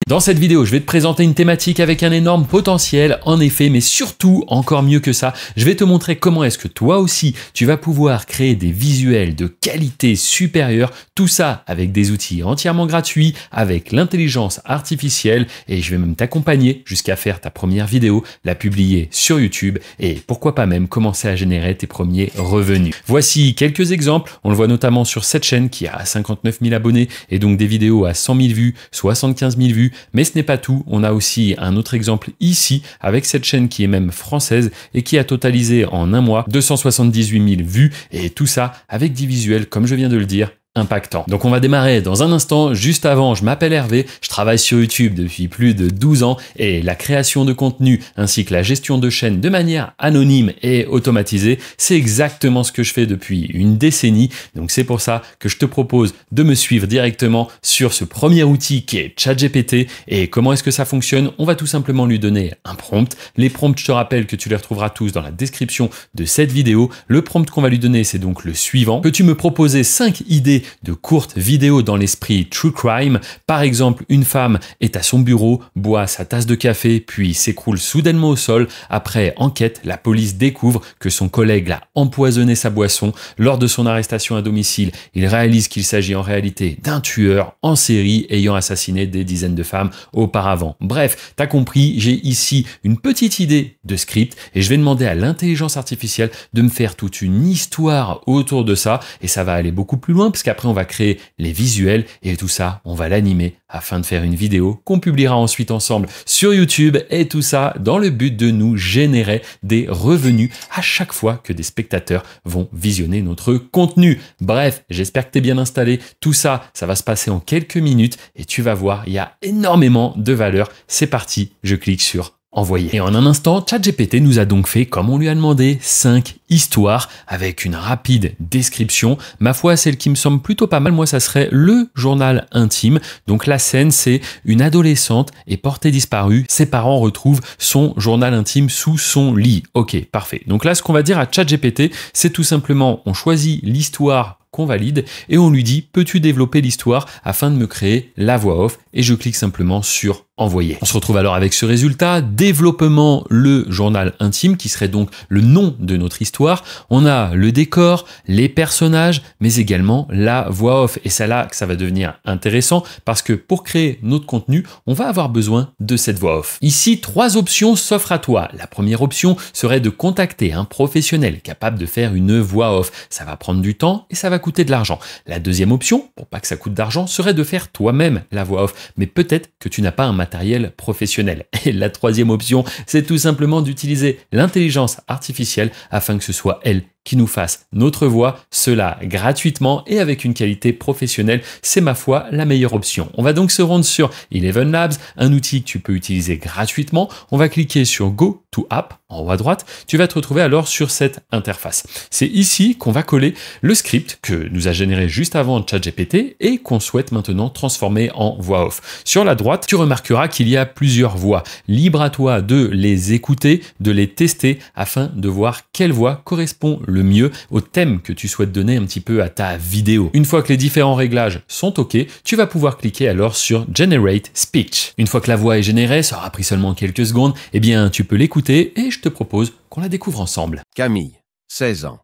Dans cette vidéo, je vais te présenter une thématique avec un énorme potentiel, en effet, mais surtout, encore mieux que ça, je vais te montrer comment est-ce que toi aussi, tu vas pouvoir créer des visuels de qualité supérieure, tout ça avec des outils entièrement gratuits, avec l'intelligence artificielle, et je vais même t'accompagner jusqu'à faire ta première vidéo, la publier sur YouTube, et pourquoi pas même commencer à générer tes premiers revenus. Voici quelques exemples, on le voit notamment sur cette chaîne qui a 59 000 abonnés, et donc des vidéos à 100 000 vues, 75 000 vues, mais ce n'est pas tout, on a aussi un autre exemple ici avec cette chaîne qui est même française et qui a totalisé en un mois 278 000 vues et tout ça avec des visuels, comme je viens de le dire, impactant. Donc on va démarrer dans un instant. Juste avant, je m'appelle Hervé, je travaille sur YouTube depuis plus de 12 ans et la création de contenu ainsi que la gestion de chaîne de manière anonyme et automatisée, c'est exactement ce que je fais depuis une décennie. Donc c'est pour ça que je te propose de me suivre directement sur ce premier outil qui est ChatGPT. Et comment est-ce que ça fonctionne? On va tout simplement lui donner un prompt. Les prompts, je te rappelle que tu les retrouveras tous dans la description de cette vidéo. Le prompt qu'on va lui donner, c'est donc le suivant. Peux-tu me proposer 5 idées de courtes vidéos dans l'esprit true crime? Par exemple, une femme est à son bureau, boit sa tasse de café, puis s'écroule soudainement au sol. Après enquête, la police découvre que son collègue l'a empoisonné sa boisson. Lors de son arrestation à domicile, il réalise qu'il s'agit en réalité d'un tueur en série ayant assassiné des dizaines de femmes auparavant. Bref, t'as compris, j'ai ici une petite idée de script et je vais demander à l'intelligence artificielle de me faire toute une histoire autour de ça et ça va aller beaucoup plus loin parce qu'après on va créer les visuels et tout ça, on va l'animer afin de faire une vidéo qu'on publiera ensuite ensemble sur YouTube et tout ça dans le but de nous générer des revenus à chaque fois que des spectateurs vont visionner notre contenu. Bref, j'espère que tu es bien installé. Tout ça, ça va se passer en quelques minutes et tu vas voir, il y a énormément de valeur. C'est parti, je clique sur envoyer. Et en un instant, ChatGPT nous a donc fait, comme on lui a demandé, 5 histoires avec une rapide description. Ma foi, celle qui me semble plutôt pas mal, moi, ça serait le journal intime. Donc la scène, c'est une adolescente est portée disparue. Ses parents retrouvent son journal intime sous son lit. Ok, parfait. Donc là, ce qu'on va dire à ChatGPT, c'est tout simplement, on choisit l'histoire qu'on valide et on lui dit, peux-tu développer l'histoire afin de me créer la voix off? Et je clique simplement sur envoyer. On se retrouve alors avec ce résultat, développement le journal intime qui serait donc le nom de notre histoire. On a le décor, les personnages, mais également la voix off. Et c'est là que ça va devenir intéressant parce que pour créer notre contenu, on va avoir besoin de cette voix off. Ici, 3 options s'offrent à toi. La première option serait de contacter un professionnel capable de faire une voix off. Ça va prendre du temps et ça va coûter de l'argent. La deuxième option, pour pas que ça coûte d'argent, serait de faire toi-même la voix off. Mais peut-être que tu n'as pas un matériel professionnel. Et la troisième option, c'est tout simplement d'utiliser l'intelligence artificielle afin que ce soit elle qui nous fasse notre voix, cela gratuitement et avec une qualité professionnelle. C'est ma foi la meilleure option. On va donc se rendre sur Eleven Labs, un outil que tu peux utiliser gratuitement. On va cliquer sur Go to App en haut à droite. Tu vas te retrouver alors sur cette interface. C'est ici qu'on va coller le script que nous a généré juste avant ChatGPT et qu'on souhaite maintenant transformer en voix off. Sur la droite, tu remarqueras qu'il y a plusieurs voix. Libre à toi de les écouter, de les tester afin de voir quelle voix correspond le mieux au thème que tu souhaites donner un petit peu à ta vidéo. Une fois que les différents réglages sont OK, tu vas pouvoir cliquer alors sur Generate Speech. Une fois que la voix est générée, ça aura pris seulement quelques secondes, eh bien tu peux l'écouter et je te propose qu'on la découvre ensemble. Camille, 16 ans.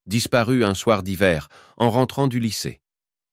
Disparue un soir d'hiver en rentrant du lycée.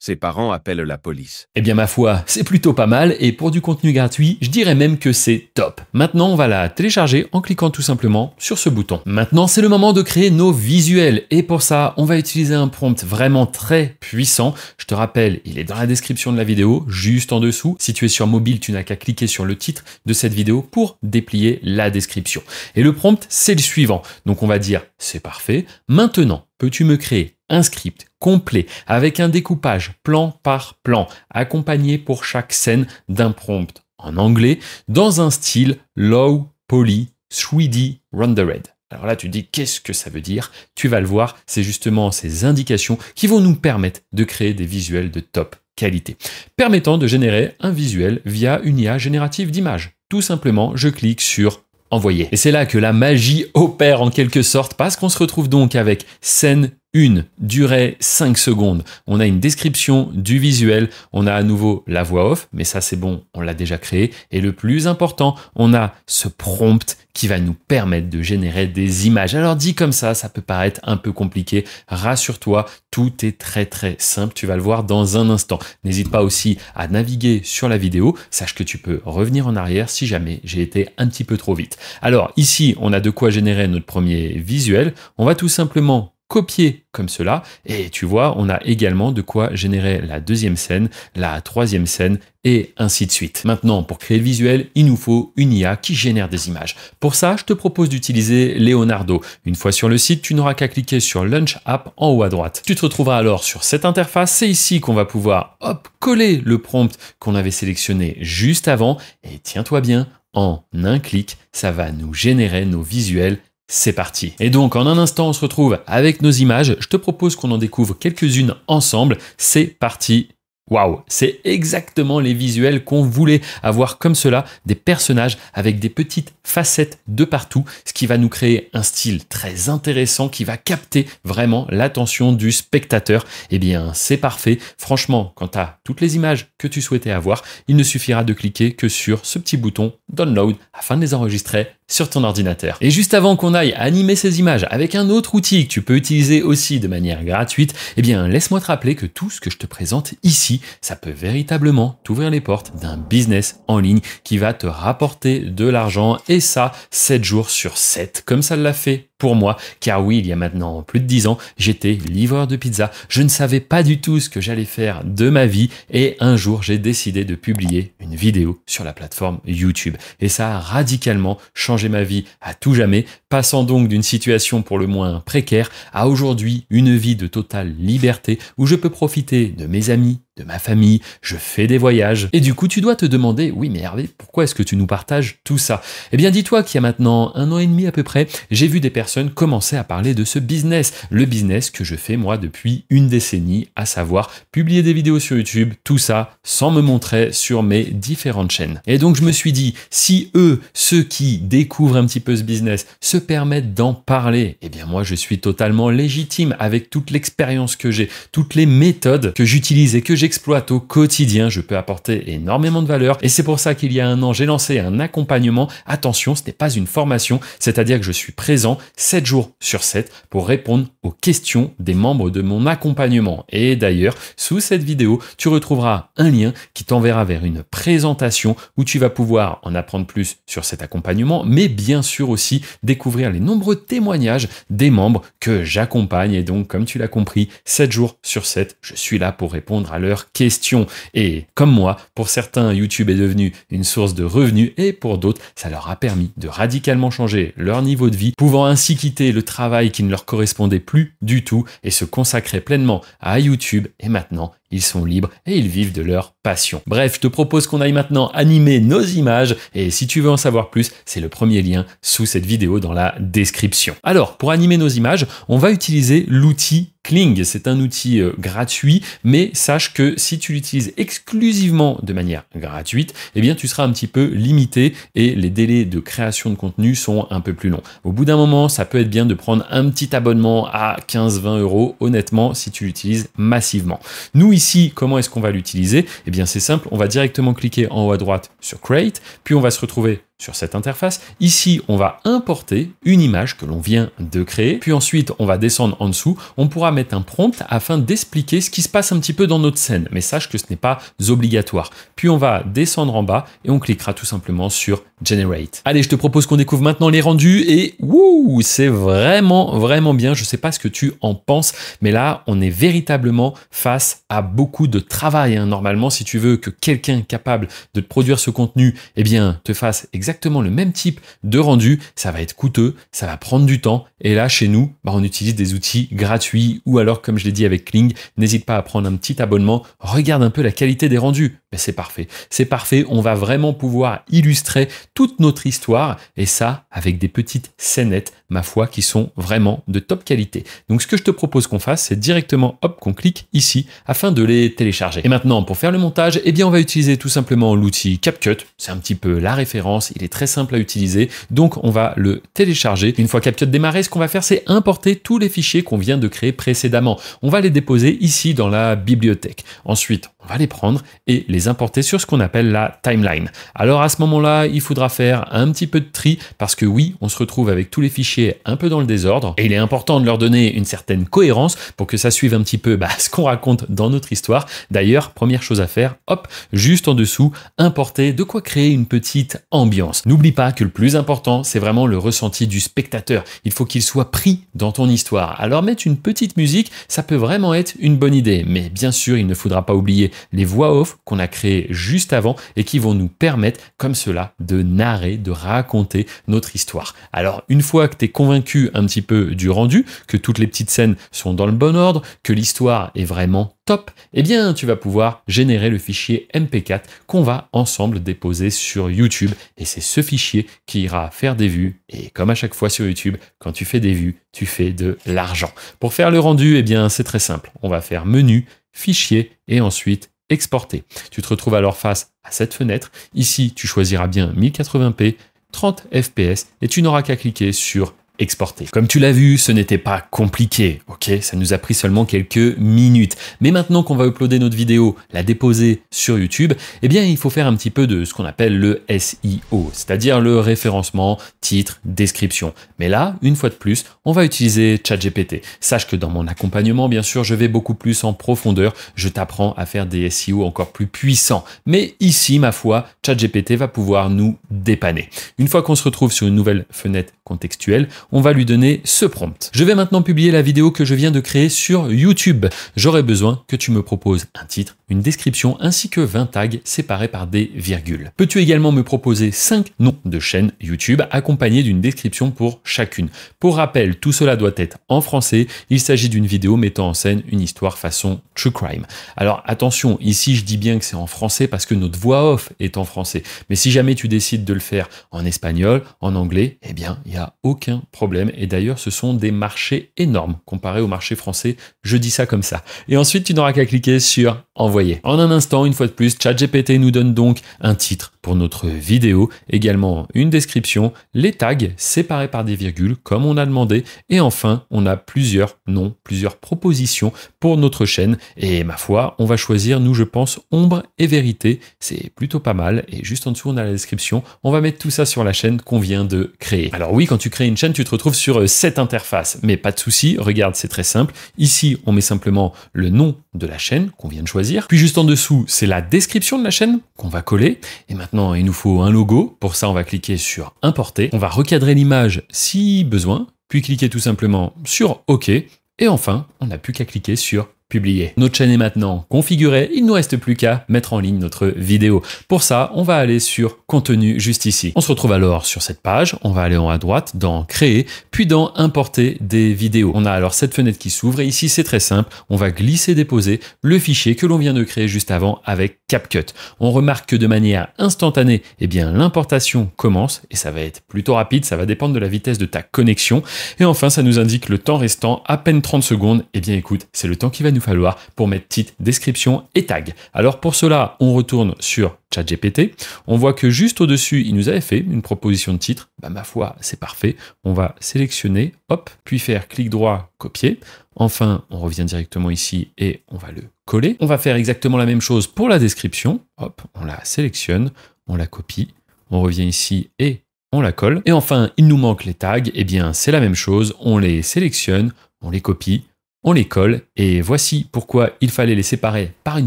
Ses parents appellent la police. Eh bien ma foi, c'est plutôt pas mal et pour du contenu gratuit, je dirais même que c'est top. Maintenant, on va la télécharger en cliquant tout simplement sur ce bouton. Maintenant, c'est le moment de créer nos visuels et pour ça, on va utiliser un prompt vraiment très puissant. Je te rappelle, il est dans la description de la vidéo, juste en dessous. Si tu es sur mobile, tu n'as qu'à cliquer sur le titre de cette vidéo pour déplier la description. Et le prompt, c'est le suivant. Donc on va dire, c'est parfait. Maintenant, peux-tu me créer un script complet avec un découpage plan par plan, accompagné pour chaque scène d'un prompt en anglais dans un style low poly 3D rendered. Alors là, tu te dis, qu'est-ce que ça veut dire? Tu vas le voir, c'est justement ces indications qui vont nous permettre de créer des visuels de top qualité, permettant de générer un visuel via une IA générative d'images. Tout simplement, je clique sur envoyer. Et c'est là que la magie opère en quelque sorte parce qu'on se retrouve donc avec scène 1, durée 5 secondes. On a une description du visuel, on a à nouveau la voix off, mais ça c'est bon, on l'a déjà créé. Et le plus important, on a ce prompt qui va nous permettre de générer des images. Alors dit comme ça peut paraître un peu compliqué. Rassure-toi, tout est très simple, tu vas le voir dans un instant. N'hésite pas aussi à naviguer sur la vidéo, sache que tu peux revenir en arrière si jamais j'ai été un petit peu trop vite. Alors ici, on a de quoi générer notre premier visuel. On va tout simplement copier comme cela et tu vois, on a également de quoi générer la deuxième scène, la troisième scène et ainsi de suite. Maintenant, pour créer le visuel, il nous faut une IA qui génère des images. Pour ça, je te propose d'utiliser Leonardo. Une fois sur le site, tu n'auras qu'à cliquer sur Launch App en haut à droite. Tu te retrouveras alors sur cette interface. C'est ici qu'on va pouvoir coller le prompt qu'on avait sélectionné juste avant et tiens-toi bien, en un clic, ça va nous générer nos visuels. C'est parti. Et donc, en un instant, on se retrouve avec nos images. Je te propose qu'on en découvre quelques-unes ensemble. C'est parti. Waouh, c'est exactement les visuels qu'on voulait avoir comme cela, des personnages avec des petites facettes de partout, ce qui va nous créer un style très intéressant qui va capter vraiment l'attention du spectateur. Eh bien, c'est parfait. Franchement, quand tu as toutes les images que tu souhaitais avoir, il ne suffira de cliquer que sur ce petit bouton Download afin de les enregistrer sur ton ordinateur. Et juste avant qu'on aille animer ces images avec un autre outil que tu peux utiliser aussi de manière gratuite, eh bien, laisse-moi te rappeler que tout ce que je te présente ici, ça peut véritablement t'ouvrir les portes d'un business en ligne qui va te rapporter de l'argent et ça 7 jours sur 7, comme ça l'a fait pour moi, car oui, il y a maintenant plus de 10 ans, j'étais livreur de pizza. Je ne savais pas du tout ce que j'allais faire de ma vie et un jour, j'ai décidé de publier une vidéo sur la plateforme YouTube. Et ça a radicalement changé ma vie à tout jamais, passant donc d'une situation pour le moins précaire à aujourd'hui une vie de totale liberté où je peux profiter de mes amis, de ma famille, je fais des voyages. Et du coup, tu dois te demander, oui mais Hervé, pourquoi est-ce que tu nous partages tout ça? Eh bien, dis-toi qu'il y a maintenant 1 an et demi à peu près, j'ai vu des personnes commencer à parler de ce business, le business que je fais moi depuis une décennie, à savoir publier des vidéos sur YouTube, tout ça sans me montrer sur mes différentes chaînes. Et donc, je me suis dit, si eux, ceux qui découvrent un petit peu ce business, se permettent d'en parler, eh bien moi, je suis totalement légitime avec toute l'expérience que j'ai, toutes les méthodes que j'utilise et que j'exploite au quotidien, je peux apporter énormément de valeur et c'est pour ça qu'il y a 1 an, j'ai lancé un accompagnement. Attention, ce n'est pas une formation, c'est-à-dire que je suis présent 7 jours sur 7 pour répondre aux questions des membres de mon accompagnement. Et d'ailleurs, sous cette vidéo, tu retrouveras un lien qui t'enverra vers une présentation où tu vas pouvoir en apprendre plus sur cet accompagnement, mais bien sûr aussi découvrir les nombreux témoignages des membres que j'accompagne. Et donc, comme tu l'as compris, 7 jours sur 7, je suis là pour répondre à leurs questions. Et comme moi, pour certains, YouTube est devenu une source de revenus et pour d'autres, ça leur a permis de radicalement changer leur niveau de vie, pouvant ainsi quitter le travail qui ne leur correspondait plus du tout et se consacrer pleinement à YouTube. Et maintenant, ils sont libres et ils vivent de leur passion. Bref, je te propose qu'on aille maintenant animer nos images et si tu veux en savoir plus, c'est le premier lien sous cette vidéo dans la description. Alors, pour animer nos images, on va utiliser l'outil Kling. C'est un outil gratuit, mais sache que si tu l'utilises exclusivement de manière gratuite, eh bien tu seras un petit peu limité et les délais de création de contenu sont un peu plus longs. Au bout d'un moment, ça peut être bien de prendre un petit abonnement à 15-20 €, honnêtement, si tu l'utilises massivement. Nous, ici, comment est-ce qu'on va l'utiliser? Eh bien, c'est simple, on va directement cliquer en haut à droite sur Create, puis on va se retrouver sur cette interface. Ici, on va importer une image que l'on vient de créer, puis ensuite, on va descendre en dessous, on pourra mettre un prompt afin d'expliquer ce qui se passe un petit peu dans notre scène, mais sache que ce n'est pas obligatoire. Puis on va descendre en bas et on cliquera tout simplement sur Generate. Allez, je te propose qu'on découvre maintenant les rendus et wouh, c'est vraiment bien. Je sais pas ce que tu en penses, mais là, on est véritablement face à beaucoup de travail. Normalement, si tu veux que quelqu'un capable de te produire ce contenu, eh bien, te fasse exactement le même type de rendu, ça va être coûteux, ça va prendre du temps. Et là, chez nous, on utilise des outils gratuits ou alors, comme je l'ai dit avec Kling, n'hésite pas à prendre un petit abonnement. Regarde un peu la qualité des rendus. Ben, c'est parfait. C'est parfait. On va vraiment pouvoir illustrer toute notre histoire et ça avec des petites scénettes, ma foi, qui sont vraiment de top qualité. Donc, ce que je te propose qu'on fasse, c'est directement, hop, qu'on clique ici afin de les télécharger. Et maintenant, pour faire le montage, eh bien, on va utiliser tout simplement l'outil CapCut. C'est un petit peu la référence. il est très simple à utiliser, donc on va le télécharger. Une fois CapCut démarré, ce qu'on va faire, c'est importer tous les fichiers qu'on vient de créer précédemment. On va les déposer ici dans la bibliothèque. Ensuite, on va les prendre et les importer sur ce qu'on appelle la timeline. Alors à ce moment-là, il faudra faire un petit peu de tri parce que oui, on se retrouve avec tous les fichiers un peu dans le désordre et il est important de leur donner une certaine cohérence pour que ça suive un petit peu ce qu'on raconte dans notre histoire. D'ailleurs, première chose à faire, hop, juste en dessous, importer de quoi créer une petite ambiance. N'oublie pas que le plus important, c'est vraiment le ressenti du spectateur. Il faut qu'il soit pris dans ton histoire. Alors mettre une petite musique, ça peut vraiment être une bonne idée. Mais bien sûr, il ne faudra pas oublier les voix off qu'on a créées juste avant et qui vont nous permettre, comme cela, de narrer, de raconter notre histoire. Alors, une fois que tu es convaincu un petit peu du rendu, que toutes les petites scènes sont dans le bon ordre, que l'histoire est vraiment top, eh bien, tu vas pouvoir générer le fichier MP4 qu'on va ensemble déposer sur YouTube. Et c'est ce fichier qui ira faire des vues. Et comme à chaque fois sur YouTube, quand tu fais des vues, tu fais de l'argent. Pour faire le rendu, eh bien, c'est très simple. On va faire menu, fichier et ensuite exporter. Tu te retrouves alors face à cette fenêtre. Ici, tu choisiras bien 1080p, 30 fps et tu n'auras qu'à cliquer sur exporter. Comme tu l'as vu, ce n'était pas compliqué, ok? Ça nous a pris seulement quelques minutes. Mais maintenant qu'on va uploader notre vidéo, la déposer sur YouTube, eh bien, il faut faire un petit peu de ce qu'on appelle le SEO, c'est-à-dire le référencement, titre, description. Mais là, une fois de plus, on va utiliser ChatGPT. Sache que dans mon accompagnement, bien sûr, je vais beaucoup plus en profondeur. Je t'apprends à faire des SEO encore plus puissants. Mais ici, ma foi, ChatGPT va pouvoir nous dépanner. Une fois qu'on se retrouve sur une nouvelle fenêtre contextuelle, on va lui donner ce prompt. Je vais maintenant publier la vidéo que je viens de créer sur YouTube. J'aurai besoin que tu me proposes un titre, une description ainsi que 20 tags séparés par des virgules. Peux-tu également me proposer 5 noms de chaînes YouTube accompagnés d'une description pour chacune? Pour rappel, tout cela doit être en français. Il s'agit d'une vidéo mettant en scène une histoire façon true crime. Alors attention, ici je dis bien que c'est en français parce que notre voix off est en français. Mais si jamais tu décides de le faire en espagnol, en anglais, eh bien il n'y a aucun problème. Et d'ailleurs, ce sont des marchés énormes comparés au marché français. Je dis ça comme ça. Et ensuite, tu n'auras qu'à cliquer sur envoyer. En un instant, une fois de plus, ChatGPT nous donne donc un titre pour notre vidéo, également une description, les tags séparés par des virgules comme on a demandé. Et enfin, on a plusieurs noms, plusieurs propositions pour notre chaîne. Et ma foi, on va choisir, nous, je pense, ombre et vérité. C'est plutôt pas mal. Et juste en dessous, on a la description. On va mettre tout ça sur la chaîne qu'on vient de créer. Alors oui, quand tu crées une chaîne, tu te retrouves sur cette interface. Mais pas de souci, regarde, c'est très simple. Ici, on met simplement le nom de la chaîne qu'on vient de choisir. Puis juste en dessous, c'est la description de la chaîne qu'on va coller. Et maintenant, il nous faut un logo. Pour ça, on va cliquer sur importer. On va recadrer l'image si besoin, puis cliquer tout simplement sur OK. Et enfin, on n'a plus qu'à cliquer sur publier. Notre chaîne est maintenant configurée, il ne nous reste plus qu'à mettre en ligne notre vidéo. Pour ça, on va aller sur contenu juste ici. On se retrouve alors sur cette page, on va aller en haut à droite dans créer, puis dans importer des vidéos. On a alors cette fenêtre qui s'ouvre et ici c'est très simple, on va glisser déposer le fichier que l'on vient de créer juste avant avec CapCut. On remarque que de manière instantanée, eh bien l'importation commence et ça va être plutôt rapide, ça va dépendre de la vitesse de ta connexion. Et enfin, ça nous indique le temps restant, à peine 30 secondes. Eh bien écoute, c'est le temps qui va nous falloir pour mettre titre, description et tag. Alors pour cela, on retourne sur ChatGPT. On voit que juste au-dessus, il nous avait fait une proposition de titre. Ma foi, c'est parfait. On va sélectionner, hop, puis faire clic droit, copier. Enfin, on revient directement ici et on va le coller. On va faire exactement la même chose pour la description. Hop, on la sélectionne, on la copie. On revient ici et on la colle. Et enfin, il nous manque les tags. Eh bien, c'est la même chose. On les sélectionne, on les copie, on les colle et voici pourquoi il fallait les séparer par une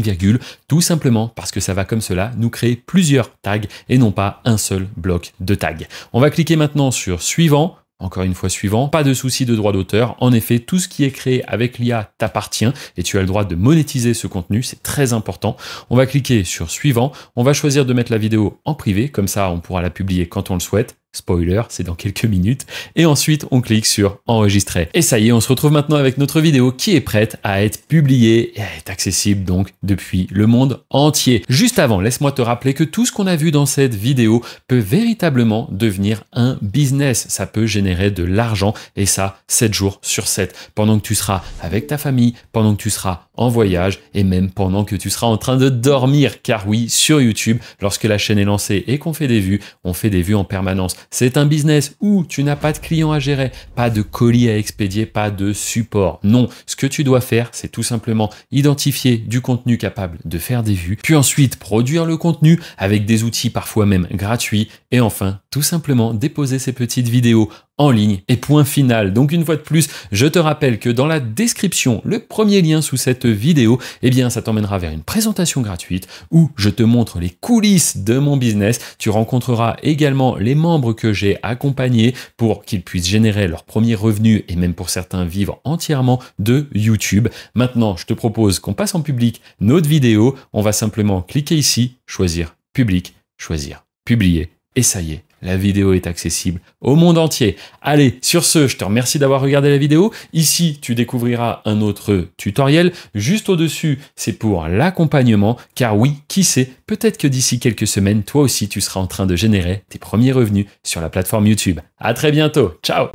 virgule, tout simplement parce que ça va comme cela nous créer plusieurs tags et non pas un seul bloc de tags. On va cliquer maintenant sur suivant. Encore une fois suivant, pas de souci de droit d'auteur. En effet, tout ce qui est créé avec l'IA t'appartient et tu as le droit de monétiser ce contenu, c'est très important. On va cliquer sur suivant, on va choisir de mettre la vidéo en privé, comme ça on pourra la publier quand on le souhaite. Spoiler, c'est dans quelques minutes. Et ensuite, on clique sur enregistrer. Et ça y est, on se retrouve maintenant avec notre vidéo qui est prête à être publiée et à être accessible donc depuis le monde entier. Juste avant, laisse-moi te rappeler que tout ce qu'on a vu dans cette vidéo peut véritablement devenir un business. Ça peut générer de l'argent et ça, 7 jours sur 7. Pendant que tu seras avec ta famille, pendant que tu seras en voyage et même pendant que tu seras en train de dormir. Car oui, sur YouTube, lorsque la chaîne est lancée et qu'on fait des vues, on fait des vues en permanence. C'est un business où tu n'as pas de clients à gérer, pas de colis à expédier, pas de support. Non, ce que tu dois faire, c'est tout simplement identifier du contenu capable de faire des vues, puis ensuite produire le contenu avec des outils parfois même gratuits et enfin, tout simplement déposer ces petites vidéos en ligne et point final. Donc une fois de plus, je te rappelle que dans la description, le premier lien sous cette vidéo, eh bien ça t'emmènera vers une présentation gratuite où je te montre les coulisses de mon business. Tu rencontreras également les membres que j'ai accompagnés pour qu'ils puissent générer leurs premiers revenus et même pour certains vivre entièrement de YouTube. Maintenant, je te propose qu'on passe en public notre vidéo. On va simplement cliquer ici, choisir public, choisir publier et ça y est. La vidéo est accessible au monde entier. Allez, sur ce, je te remercie d'avoir regardé la vidéo. Ici, tu découvriras un autre tutoriel. Juste au-dessus, c'est pour l'accompagnement. Car oui, qui sait, peut-être que d'ici quelques semaines, toi aussi, tu seras en train de générer tes premiers revenus sur la plateforme YouTube. À très bientôt. Ciao!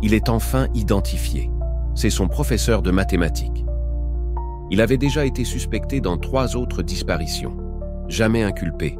Il est enfin identifié. C'est son professeur de mathématiques. Il avait déjà été suspecté dans 3 autres disparitions. Jamais inculpé.